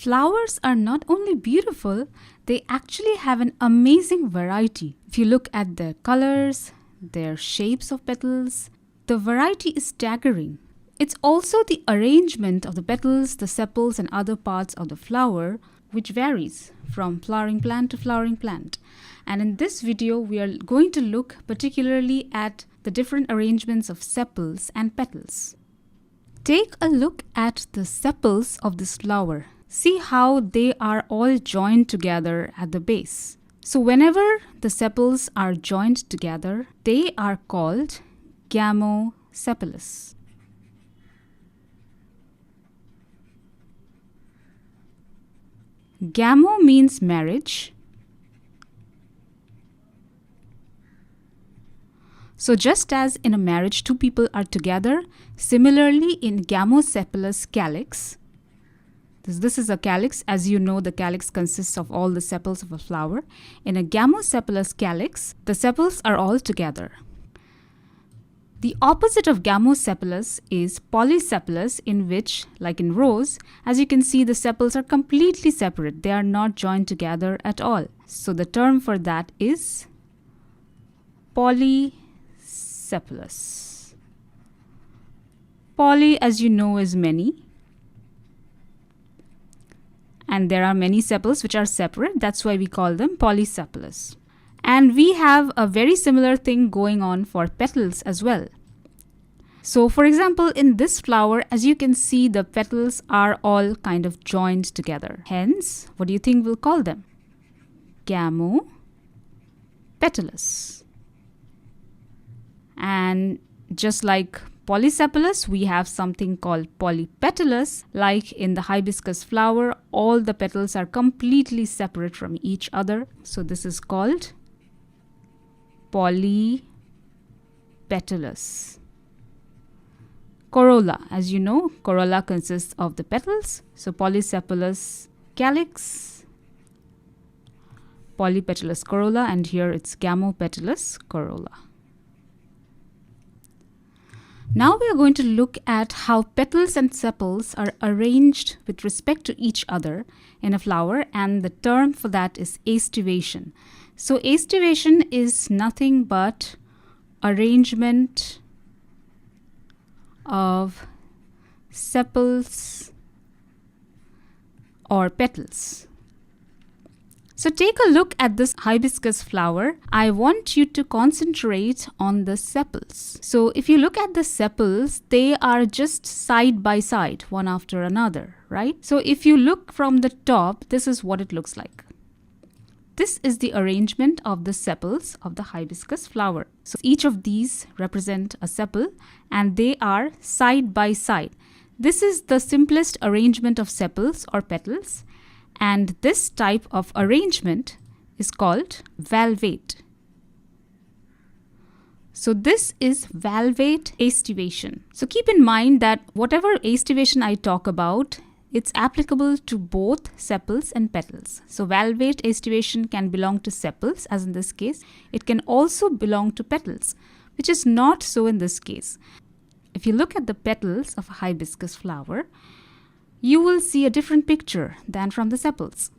Flowers are not only beautiful, they actually have an amazing variety. If you look at their colors, their shapes of petals, the variety is staggering. It's also the arrangement of the petals, the sepals, and other parts of the flower which varies from flowering plant to flowering plant. And in this video, we are going to look particularly at the different arrangements of sepals and petals. Take a look at the sepals of this flower. See how they are all joined together at the base. So whenever the sepals are joined together, they are called gamosepalous. Gamo means marriage. So just as in a marriage two people are together, similarly in gamosepalous calyx, this is a calyx. As you know, the calyx consists of all the sepals of a flower. In a gamosepalous calyx, the sepals are all together. The opposite of gamosepalous is polysepalous, in which, like in rose, as you can see, the sepals are completely separate. They are not joined together at all. So the term for that is polysepalous. Poly, as you know, is many. And there are many sepals which are separate. That's why we call them polysepalous. And we have a very similar thing going on for petals as well. So for example, in this flower, as you can see, the petals are all kind of joined together. Hence, what do you think we'll call them? Gamopetalous. And just like polysepalous, we have something called polypetalous. Like in the hibiscus flower, all the petals are completely separate from each other. So this is called polypetalous. Corolla, as you know, corolla consists of the petals. So polysepalous calyx, polypetalous corolla, and here it's gamopetalous corolla. Now we are going to look at how petals and sepals are arranged with respect to each other in a flower, and the term for that is aestivation. So aestivation is nothing but arrangement of sepals or petals. So take a look at this hibiscus flower. I want you to concentrate on the sepals. So if you look at the sepals, they are just side by side, one after another, right? So if you look from the top, this is what it looks like. This is the arrangement of the sepals of the hibiscus flower. So each of these represent a sepal and they are side by side. This is the simplest arrangement of sepals or petals. And this type of arrangement is called valvate. So this is valvate aestivation. So keep in mind that whatever aestivation I talk about, it's applicable to both sepals and petals. So valvate aestivation can belong to sepals, as in this case. It can also belong to petals, which is not so in this case. If you look at the petals of a hibiscus flower, you will see a different picture than from the sepals.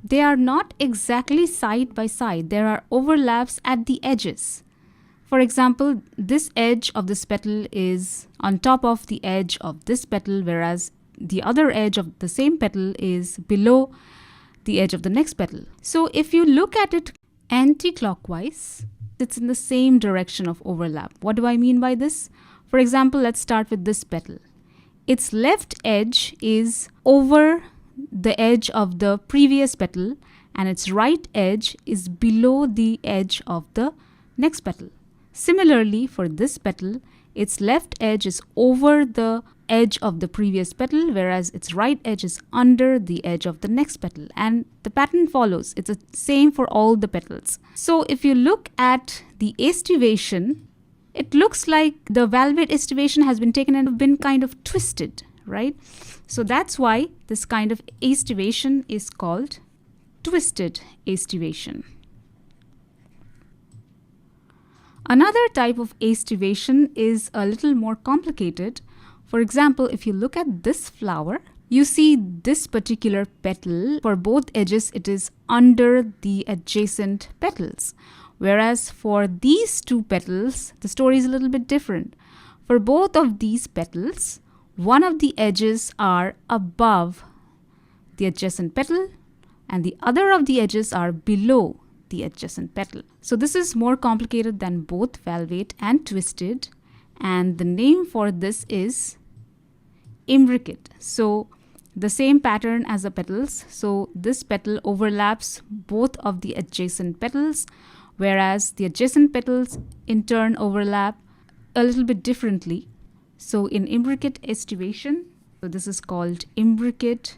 They are not exactly side by side. There are overlaps at the edges. For example, this edge of this petal is on top of the edge of this petal, whereas the other edge of the same petal is below the edge of the next petal. So if you look at it anti-clockwise, it's in the same direction of overlap. What do I mean by this? For example, let's start with this petal. Its left edge is over the edge of the previous petal and its right edge is below the edge of the next petal. Similarly, for this petal, its left edge is over the edge of the previous petal, whereas its right edge is under the edge of the next petal. And the pattern follows. It's the same for all the petals. So if you look at the aestivation, it looks like the valvate aestivation has been taken and been kind of twisted, right? So that's why this kind of aestivation is called twisted aestivation. Another type of aestivation is a little more complicated. For example, if you look at this flower, You see this particular petal, for both edges it is under the adjacent petals. Whereas for these two petals, the story is a little bit different. For both of these petals, one of the edges are above the adjacent petal and the other of the edges are below the adjacent petal. So this is more complicated than both valvate and twisted, and the name for this is imbricate. So the same pattern as the petals. So this petal overlaps both of the adjacent petals, whereas the adjacent petals in turn overlap a little bit differently. So in imbricate aestivation, so this is called imbricate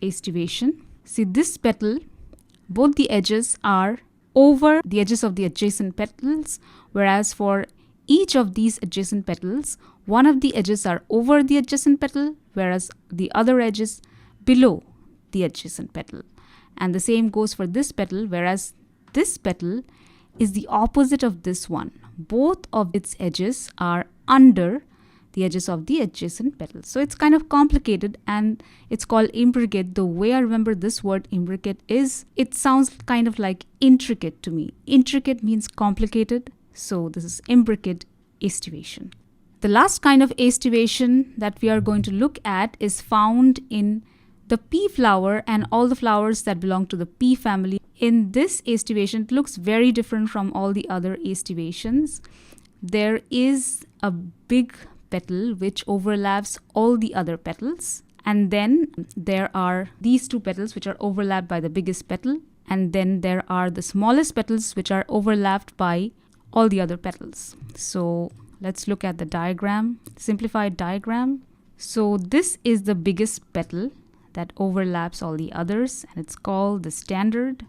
aestivation. See this petal, both the edges are over the edges of the adjacent petals, whereas for each of these adjacent petals, one of the edges are over the adjacent petal, whereas the other edge is below the adjacent petal. And the same goes for this petal, whereas this petal is the opposite of this one. Both of its edges are under the edges of the adjacent petals. So it's kind of complicated and it's called imbricate. The way I remember this word imbricate is, it sounds kind of like intricate to me. Intricate means complicated. So this is imbricate aestivation. The last kind of aestivation that we are going to look at is found in the pea flower and all the flowers that belong to the pea family. In this aestivation, it looks very different from all the other aestivations. There is a big petal which overlaps all the other petals, and then there are these two petals which are overlapped by the biggest petal, and then there are the smallest petals which are overlapped by all the other petals. So let's look at the diagram, simplified diagram. So this is the biggest petal that overlaps all the others, and it's called the standard.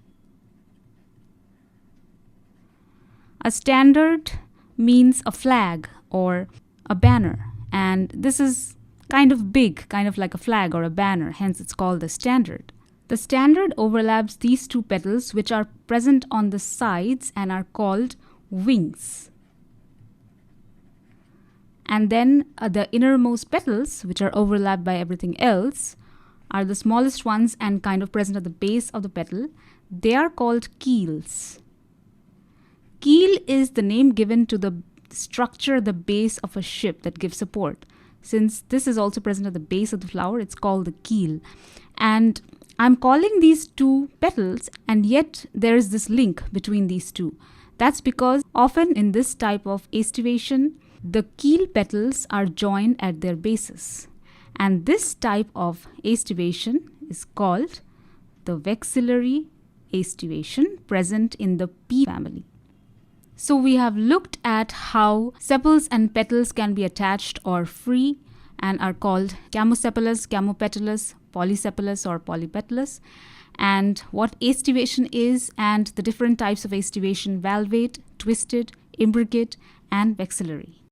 A standard means a flag or a banner, and this is kind of big, kind of like a flag or a banner, hence it's called the standard. The standard overlaps these two petals which are present on the sides and are called wings. And then the innermost petals, which are overlapped by everything else, are the smallest ones and kind of present at the base of the petal. They are called keels. Keel is the name given to the structure at the base of a ship that gives support. Since this is also present at the base of the flower, it's called the keel. And I'm calling these two petals, and yet there is this link between these two. That's because often in this type of aestivation, the keel petals are joined at their bases. And this type of aestivation is called the vexillary aestivation, present in the pea family. So we have looked at how sepals and petals can be attached or free and are called camosepalous, camopetalous, polysepalous or polypetalous, and what aestivation is and the different types of aestivation: valvate, twisted, imbricate, and vexillary.